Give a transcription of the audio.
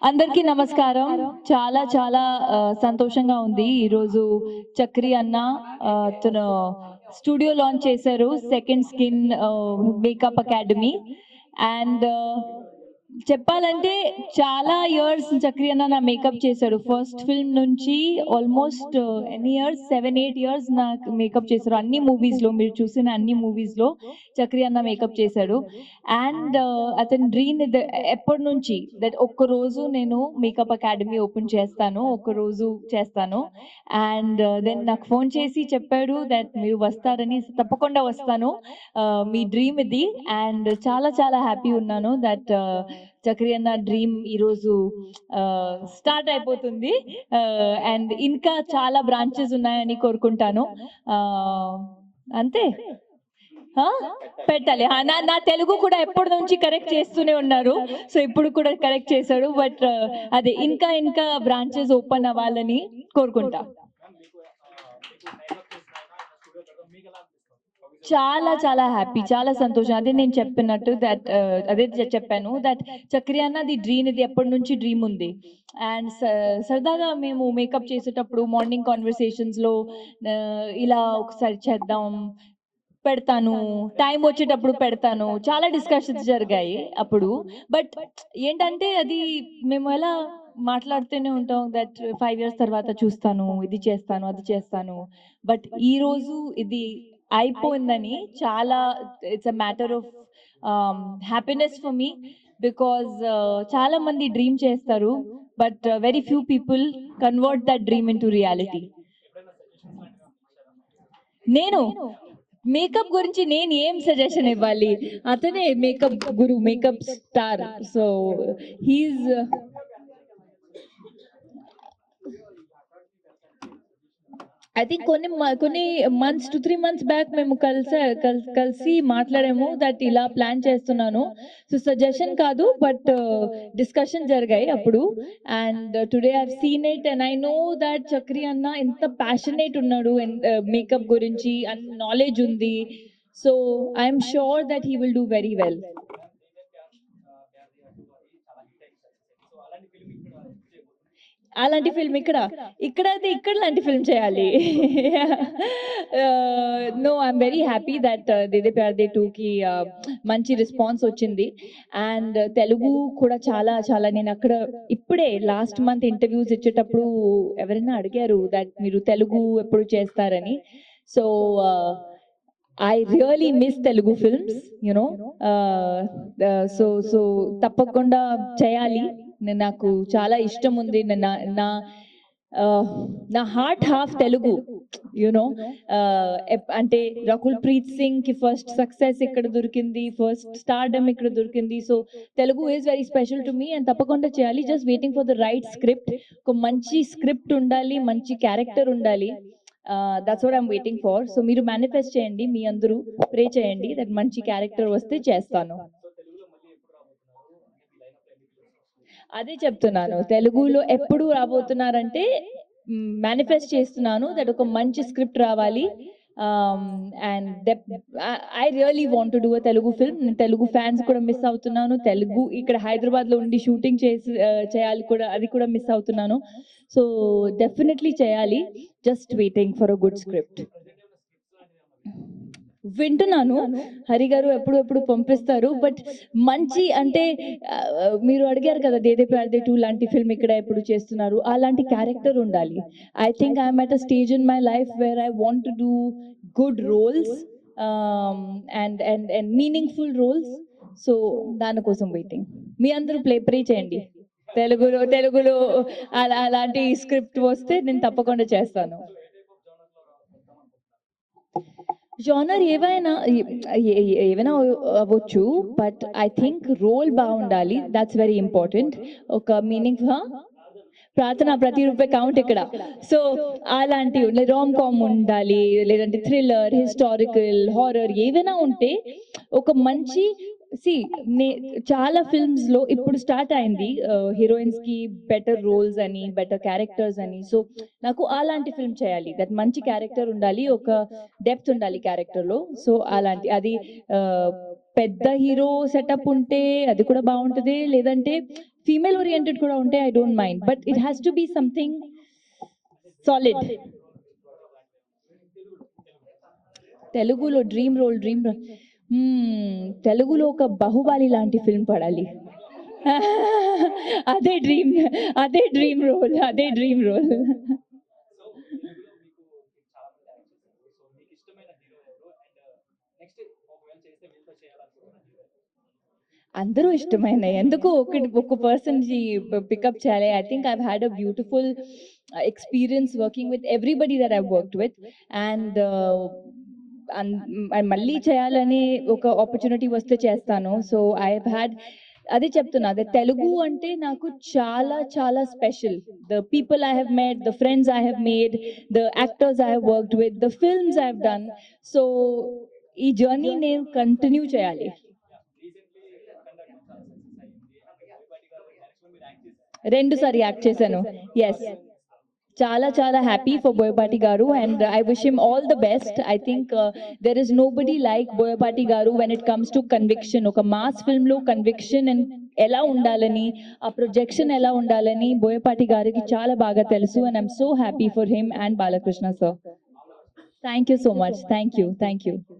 అందరికీ నమస్కారం. చాలా చాలా సంతోషంగా ఉంది. ఈరోజు చక్రి అన్న తను స్టూడియో లాంచ్ చేశారు. Second skin makeup academy. And చెప్పాలంటే చాలా ఇయర్స్ చక్రి అన్న నా మేకప్ చేశాడు. ఫస్ట్ ఫిల్మ్ నుంచి ఆల్మోస్ట్ ఎన్ని ఇయర్స్ 7-8 ఇయర్స్ నాకు మేకప్ చేశారు. అన్ని మూవీస్లో మీరు చూసిన అన్ని మూవీస్లో చక్రి అన్న మేకప్ చేశాడు. అండ్ అతని డ్రీమ్ ఎప్పటి నుంచి దట్ ఒక్కరోజు నేను మేకప్ అకాడమీ ఓపెన్ చేస్తాను, ఒక్కరోజు చేస్తాను. అండ్ దెన్ నాకు ఫోన్ చేసి చెప్పాడు దట్ మీరు వస్తారని. తప్పకుండా వస్తాను, మీ డ్రీమ్ ఇది. అండ్ చాలా చాలా హ్యాపీ ఉన్నాను దట్ చక్రి అన్న డ్రీమ్ ఈరోజు స్టార్ట్ అయిపోతుంది. అండ్ ఇంకా చాలా బ్రాంచెస్ ఉన్నాయని కోరుకుంటాను. అంతే పెట్టాలి. నా తెలుగు కూడా ఎప్పటి నుంచి కరెక్ట్ చేస్తూనే ఉన్నారు, సో ఇప్పుడు కూడా కరెక్ట్ చేశాడు. బట్ అదే ఇంకా ఇంకా బ్రాంచెస్ ఓపెన్ అవ్వాలని కోరుకుంటా. చాలా చాలా హ్యాపీ, చాలా సంతోషం. అదే నేను చెప్పినట్టు దట్ అదే చెప్పాను దట్ చక్రి అన్నది డ్రీమ్ ఇది ఎప్పటి నుంచి డ్రీమ్ ఉంది. అండ్ సరదాగా మేము మేకప్ చేసేటప్పుడు మార్నింగ్ కాన్వర్సేషన్స్లో ఇలా ఒకసారి చేద్దాం, పెడతాను, టైం వచ్చేటప్పుడు పెడతాను, చాలా డిస్కషన్స్ జరిగాయి అప్పుడు. బట్ ఏంటంటే అది మేము ఎలా మాట్లాడుతూనే ఉంటాం దట్ 5 years తర్వాత చూస్తాను, ఇది చేస్తాను, అది చేస్తాను. బట్ ఈరోజు ఇది అయిపోయిందని చాలా it's a matter of happiness for me. Because చాలా మంది డ్రీమ్ చేస్తారు, but very few people convert that dream into reality. నేను మేకప్ గురించి నేను ఏం సజెషన్ ఇవ్వాలి? అతనే మేకప్ గురు, makeup star. So he is I think కొన్ని మంత్స్ 2-3 months బ్యాక్ మేము కలిసి మాట్లాడాము దట్ ఇలా ప్లాన్ చేస్తున్నాను. సో సజెషన్ కాదు, బట్ డిస్కషన్ జరిగాయి అప్పుడు. And today I have seen it and I know that Chakri అన్న ఎంత ప్యాషనేట్ ఉన్నాడు మేకప్ గురించి, అండ్ నాలెడ్జ్ ఉంది. So I'm sure that he will do very well. అలాంటి ఫిల్మ్ ఇక్కడైతే ఇక్కడ లాంటి ఫిల్మ్ చేయాలి. No, I'm very happy that దేదే Pyaar they 2కి మంచి రెస్పాన్స్ వచ్చింది. అండ్ తెలుగు కూడా చాలా చాలా నేను అక్కడ ఇప్పుడే లాస్ట్ మంత్ ఇంటర్వ్యూస్ ఇచ్చేటప్పుడు ఎవరైనా అడిగారు దట్ మీరు తెలుగు ఎప్పుడు చేస్తారని. So I really miss Telugu films, you know. So తప్పకుండా చేయాలి. నాకు చాలా ఇష్టం ఉంది. నా హార్ట్ హాఫ్ తెలుగు, యునో. అంటే రకుల్ ప్రీత్ సింగ్ కి ఫస్ట్ సక్సెస్ ఇక్కడ దొరికింది, ఫస్ట్ స్టార్డమ్ ఇక్కడ దొరికింది. So Telugu is very special to me and తప్పకుండా చేయాలి. Just waiting for the right script. ఒక మంచి స్క్రిప్ట్ ఉండాలి, మంచి క్యారెక్టర్ ఉండాలి. That's what I'm waiting for. So మీరు మేనిఫెస్ట్ చేయండి, మీ అందరూ ప్రే చేయండి దట్ మంచి క్యారెక్టర్ వస్తే చేస్తాను. అదే చెప్తున్నాను, తెలుగులో ఎప్పుడు రాబోతున్నారంటే మేనిఫెస్ట్ చేస్తున్నాను దట్ ఒక మంచి స్క్రిప్ట్ రావాలి. And I really want to do a Telugu film. నేను తెలుగు ఫ్యాన్స్ కూడా మిస్ అవుతున్నాను. తెలుగు ఇక్కడ హైదరాబాద్లో ఉండి షూటింగ్ చేయాలి కూడా, అది కూడా మిస్ అవుతున్నాను. సో డెఫినెట్లీ చేయాలి. Just waiting for a good script. వింటున్నాను, హరి గారు ఎప్పుడు పంపిస్తారు. బట్ మంచి అంటే మీరు అడిగారు కదా దేదే ప్యార్ దే 2 లాంటి ఫిల్మ్ ఇక్కడ ఎప్పుడు చేస్తున్నారు, అలాంటి క్యారెక్టర్ ఉండాలి. I think I'm at a stage in my life where I want to do good roles and meaningful roles. So దానికోసం వెయిటింగ్. మీ అందరూ ప్రే చేయండి. తెలుగులో అలాంటి స్క్రిప్ట్ వస్తే నేను తప్పకుండా చేస్తాను. జానర్ ఏవైనా అవ్వచ్చు, బట్ ఐ థింక్ రోల్ బాగుండాలి. That's very important. ఒక మీనింగ్ ప్రార్థన ప్రతి రూపాయి కౌంట్ ఇక్కడ. సో అలాంటి రామ్ కామ్ ఉండాలి, లేదంటే థ్రిల్లర్, హిస్టారికల్, హారర్ ఏవైనా ఉంటే ఒక మంచి చాలా ఫిల్మ్స్ లో ఇప్పుడు స్టార్ట్ అయింది హీరోయిన్స్ కి బెటర్ రోల్స్ అని, బెటర్ క్యారెక్టర్స్ అని. సో నాకు అలాంటి ఫిల్మ్ చేయాలి దట్ మంచి క్యారెక్టర్ ఉండాలి, ఒక డెప్త్ ఉండాలి క్యారెక్టర్ లో. సో అలాంటి అది పెద్ద హీరో సెటప్ ఉంటే అది కూడా బాగుంటుంది, లేదంటే ఫీమేల్ ఓరియంటెడ్ కూడా ఉంటే I don't mind, but it has to be something solid. తెలుగులో డ్రీమ్ రోల్ తెలుగులో ఒక బాహుబలి లాంటి ఫిల్మ్ పడాలి. అదే డ్రీమ్ రోల్. అందరూ ఇష్టమైన, ఎందుకు ఒక పర్సన్ పికప్ చేయాలి. I think I've had a beautiful experience working with everybody that I worked with, and మళ్ళీ చేయాలని ఒక ఆపర్చునిటీ వస్తే చేస్తాను. సో ఐ హ్యాడ్, అదే చెప్తున్నా, అదే తెలుగు అంటే నాకు చాలా చాలా special. The people I have met, the friends I have made, the actors I have worked with, the films I have done. So ఈ జర్నీ నేను కంటిన్యూ చేయాలి. రెండుసారి యాక్ట్ చేశాను. ఎస్, చాలా చాలా happy for Boyapati garu, and I wish him all the best. I think there is nobody like Boyapati garu when it comes to conviction. ఒక mass film లో conviction and ఎలా ఉండాలని, ఆ ప్రొజెక్షన్ ఎలా ఉండాలని బోయపాటి గారికి చాలా బాగా తెలుసు, and I'm so happy for him and Balakrishna sir. Thank you so much. Thank you.